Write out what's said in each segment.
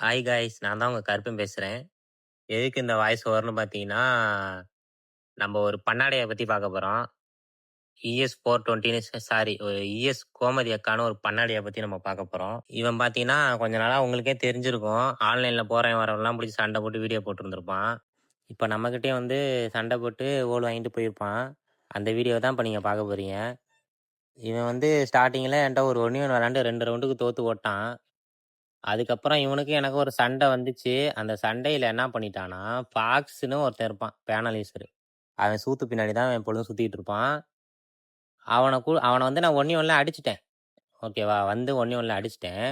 Hi guys, நான் தான் உங்க கருப்பன் பேசுறேன். எதுக்கு இந்த வாய்ஸ் ஓவர்ன்னு பார்த்தீங்கன்னா, நம்ம ஒரு பண்ணாடைய பத்தி பார்க்க போறோம். ES 420 சாரி ES கோமதி அக்கான்னு ஒரு பண்ணாடைய பத்தி நம்ம பார்க்க போறோம். இவன் பார்த்தீங்கன்னா, கொஞ்ச நாளா உங்களுக்கே தெரிஞ்சிருக்கும். ஆன்லைன்ல போறவன் வரவன்லாம் பிடிச்சி சண்டை போட்டு வீடியோ போட்டுருந்துருப்பான். இப்போ நம்மகிட்டயே வந்து சண்டை போட்டு ஓல் வாங்கிட்டு போயிருப்பான். அந்த வீடியோ தான் இப்போ நீங்க பார்க்க போறீங்க. இவன் வந்து ஸ்டார்ட்டிங்கில் என்கிட்ட ஒரு 1v1 விளாண்டு 2 ரவுண்டுக்கு தோத்து ஓட்டான். அதுக்கப்புறம் இவனுக்கு எனக்கு ஒரு சண்டை வந்துச்சு. அந்த சண்டையில என்ன பண்ணிட்டான்னா, ஃபாக்ஸ்ன்னு ஒருத்தன் இருப்பான் பேனலிஸ்டரு. அவன் சூத்து பின்னாடி தான் அவன் எப்பொழுதும் சுத்திட்டு இருப்பான். அவனை வந்து நான் 1v1ல அடிச்சுட்டேன். ஓகேவா? வந்து 1v1ல அடிச்சுட்டேன்.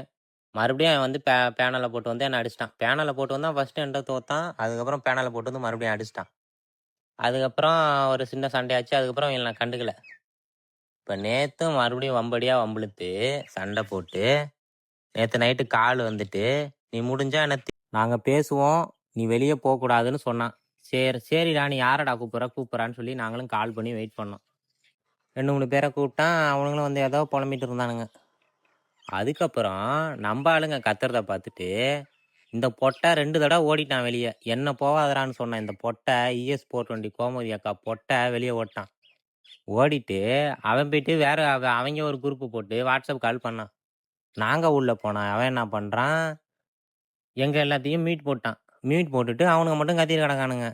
மறுபடியும் அவன் வந்து பேனலை போட்டு வந்து என்ன அடிச்சிட்டான். பேனலை போட்டு வந்தான் ஃபர்ஸ்ட் என்கிட்ட தோத்தான். அதுக்கப்புறம் பேனலை போட்டு வந்து மறுபடியும் அடிச்சிட்டான். அதுக்கப்புறம் ஒரு சின்ன சண்டையாச்சு. அதுக்கப்புறம் இவனை நான் கண்டுக்கல. இப்போ நேத்தும் மறுபடியும் வம்படியாக சண்டை போட்டு நேற்று நைட்டு கால் வந்துட்டு, நீ முடிஞ்சா என்ன நாங்கள் பேசுவோம், நீ வெளியே போகக்கூடாதுன்னு சொன்னான். சரிடா, நீ யாரடா கூப்பிட்றான்னு சொல்லி நாங்களும் கால் பண்ணி வெயிட் பண்ணோம். 2-3 பேரை கூப்பிட்டான். அவனுங்களும் வந்து ஏதோ புலம்பிட்டு இருந்தானுங்க. அதுக்கப்புறம் நம்ம ஆளுங்க கத்துறத பார்த்துட்டு இந்த பொட்டை 2 தடவை ஓடிட்டான் வெளியே. என்ன போவாதரான்னு சொன்னேன். இந்த பொட்டை ES 420 கோமதி அக்கா பொட்டை வெளியே ஓட்டான். ஓடிட்டு அவன் போயிட்டு வேற அவங்க ஒரு குரூப்பு போட்டு வாட்ஸ்அப் கால் பண்ணான். நாங்கள் உள்ளே போனான். அவன் என்ன பண்ணுறான், எங்கள் எல்லாத்தையும் மியூட் போட்டான். மியூட் போட்டுட்டு அவனுங்க மட்டும் கத்திட்டு கிடக்கானுங்க.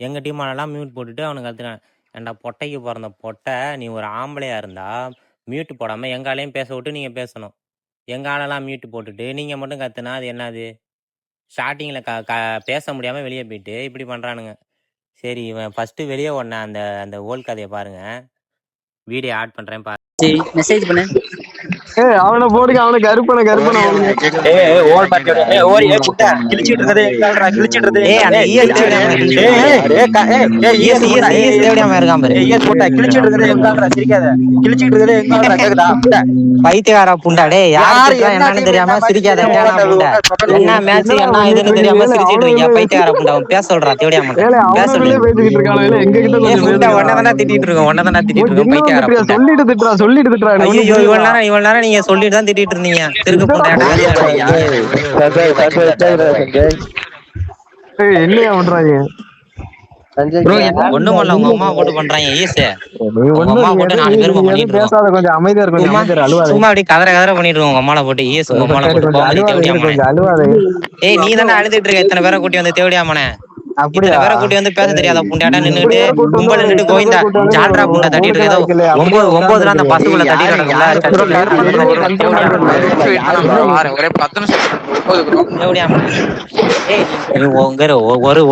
எங்கள் டீமாலெல்லாம் மியூட் போட்டுட்டு அவனுங்க கத்துறான். ஏன்டா பொட்டைக்கு பிறந்த பொட்டை, நீ ஒரு ஆம்பளையாக இருந்தால் மியூட் போடாமல் எங்காலையும் பேச விட்டு நீங்கள் பேசணும். எங்கள் ஆளெல்லாம் மியூட் போட்டுட்டு நீங்கள் மட்டும் கத்துனா அது என்னது? ஸ்டார்டிங்கில் பேச முடியாமல் வெளியே போயிட்டு இப்படி பண்ணுறானுங்க. சரி, இவன் ஃபஸ்ட்டு வெளியே ஓடின அந்த ஓல் கதையை பாருங்கள். வீடியோ ஆட் பண்ணுறேன் பாரு. மெசேஜ் பண்ணு. அவனை போடுங்க, அவனை கருப்பன பைத்தியக்கார புண்டாடே, யாரு என்னன்னு தெரியாம சிரிக்காத. என்ன மேட்ச் என்ன இதுன்னு தெரியாம சிரிச்சிட்டு இருக்கீங்க. பைத்தியக்கார புண்டா பேச சொல்றா. தேவடியா பேச சொல்லு. ஒன்னதானா திட்டிட்டு இருக்கோம். பைத்தியக்கார புண்டா சொல்லிட்டு திட்டுறா. ஐயோ, இவ்வளவு நேரம் நீங்க சொல்லிட்டு தான் திட்டிட்டு இருந்தீங்க. என்னையா பண்றாங்க? ஒண்ணும் பண்ணல, உங்க அம்மா போட்டு பண்றாங்க. பேசாத, கொஞ்சம் அமைதியா இருக்கும். சும்மா அப்படி கதற பண்ணிட்டு இருக்கோம். உங்க அம்மால போட்டு அழுவாத. ஏய், நீ தானே அழுதுட்டு இருக்க. எத்தனை பேரை கூட்டி வந்து தேவடியாமனே, இத்தனை பேரை கூட்டி வந்து பேச தெரியாத புண்டாட்டா நின்னுட்டு கும்பல் நின்னுட்டு கோயிந்தா ஜால்ரா புண்டா தட்டிட்டு இருக்க. ஏதோ 9 அந்த பசுக்குள்ள தட்டிட்டு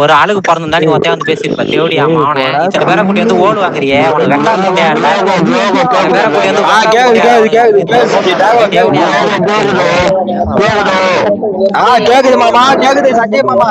ஒரு ஆளுக்கு பிறந்தா நீ ஒத்தையா வந்து பேசிருப்ப. தேவடியாமா அவனை இத்தனை பேரை கூட்டி வந்து ஓடு வாங்குறியே, உனக்கு வெக்கா புண்டையா இல்ல? பேரை கூட்டி வந்து கேக்குது மாமா, கேக்குது சத்திய மாமா.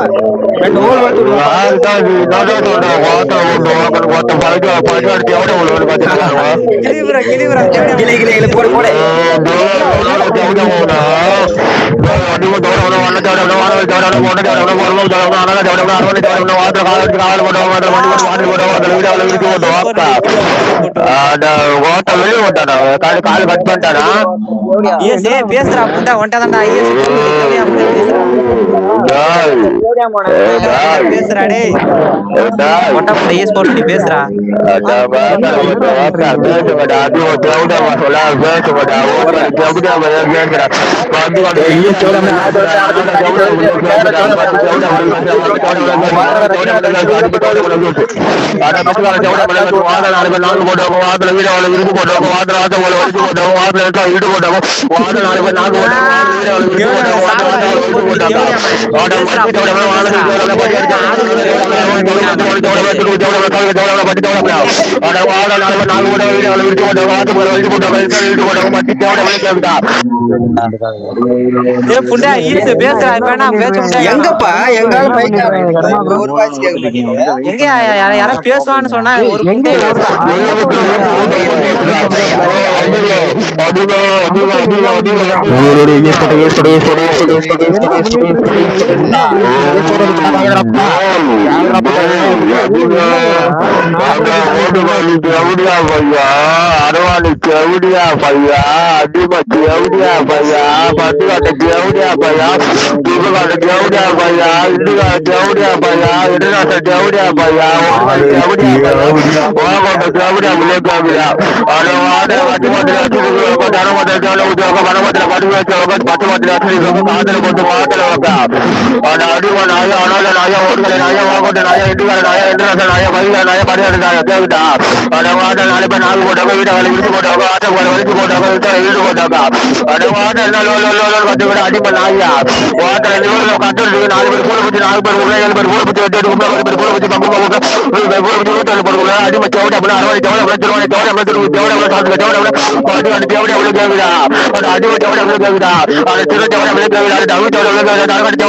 பேசுறா புண்டா ஒன்ட்டாதான்டா. பேசுறா டேய், ஒட்டா புண்டை ES 420 பேசுறா. எங்கப்பா எங்கால யாரும் பேசுவான்னு சொன்னா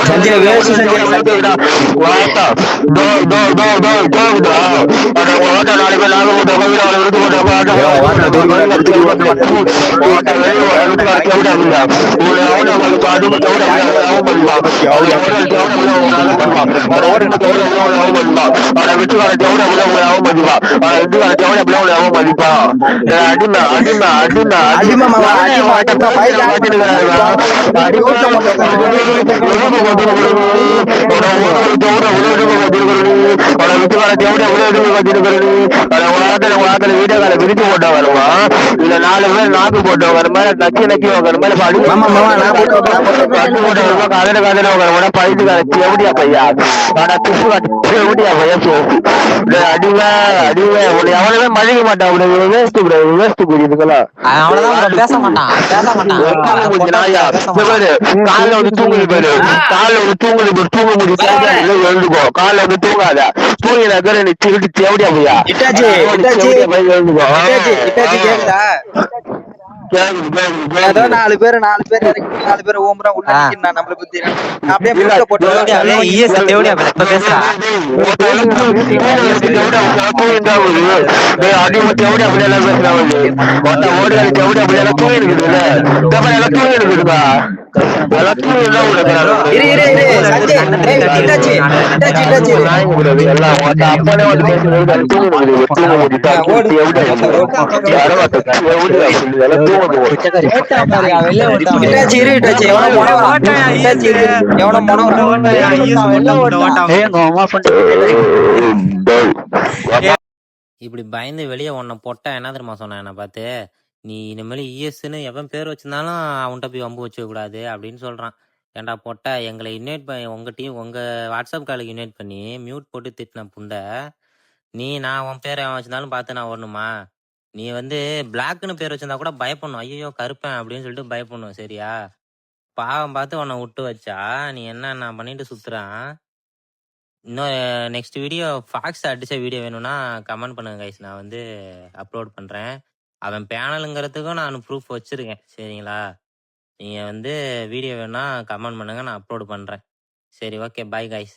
சஞ்சய் வேஸ்ட் சஞ்சய் விரிச்சு போட்டா வருமா இல்ல 4 பேர் நாக்கு போட்டு உட்கார மாதிரி நக்கி நக்கி உட்கார மாதிரி கதட கதட உட்கார பழுதுக்கார எப்படியா பையா ஆனா துப்பு காட்டு எப்படியா பையா அடிவ அடிவ உன்னை எவனுமே மதிக்க மாட்டான் அப்படி வேஸ்ட் வேஸ்ட் இதுக்கெல்லாம் அவ்வளவுதான் பேச மாட்டான் காலைல வந்து தூங்குது பேரு காலைல வந்து தூங்குது பேரு தூங்க முடியும் எழுந்துக்கோ காலைல வந்து தூங்காத தூங்கினாக்க நீ திருட்டு எப்படியா பையா எழுந்துக்கோ ஏதோ 4 பேர் ஓம்புறா உள்ள நிக்கிறான் நம்மள பத்தி அப்படியே முட்ட போட்டு இப்படி பயந்து வெளியே உன்னை பொட்டா என்ன தெரியுமா சொன்னேன் என்ன பார்த்து நீ இனிமேல் இஎஸ்ன்னு எவன் பேர் வச்சிருந்தாலும் அவன்கிட்ட போய் வம்பு வச்சுக்க கூடாது அப்படின்னு சொல்றான். ஏன்டா பொட்டா எங்களை இன்வைட் பண்ணி உங்க டீம் உங்க வாட்ஸ்அப் காலுக்கு இன்வைட் பண்ணி மியூட் போட்டு திட்டின புண்டை நீ நான் உன் பேர் அவன் வச்சிருந்தாலும் பார்த்து நான் வரணுமா? நீ வந்து பிளாக்னு பேர் வச்சிருந்தா கூட பயப்படணும். ஐயோ கருப்பேன் அப்படின்னு சொல்லிட்டு பயப்படணும். சரியா? பாவம் பார்த்து உன்னை விட்டு வச்சா நீ என்ன நான் பண்ணிட்டு சுத்துறான். இன்னும் நெக்ஸ்ட் வீடியோ ஃபாக்ஸ் அடிச்ச வீடியோ வேணும்னா கமெண்ட் பண்ணுங்க கைஸ், நான் வந்து அப்லோட் பண்றேன். அவன் பேனலுங்கிறதுக்கும் நான் ப்ரூஃப் வச்சிருக்கேன். சரிங்களா? நீங்க வந்து வீடியோ வேணும்னா கமெண்ட் பண்ணுங்க, நான் அப்லோட் பண்றேன். சரி, ஓகே, பாய் கைஸ்.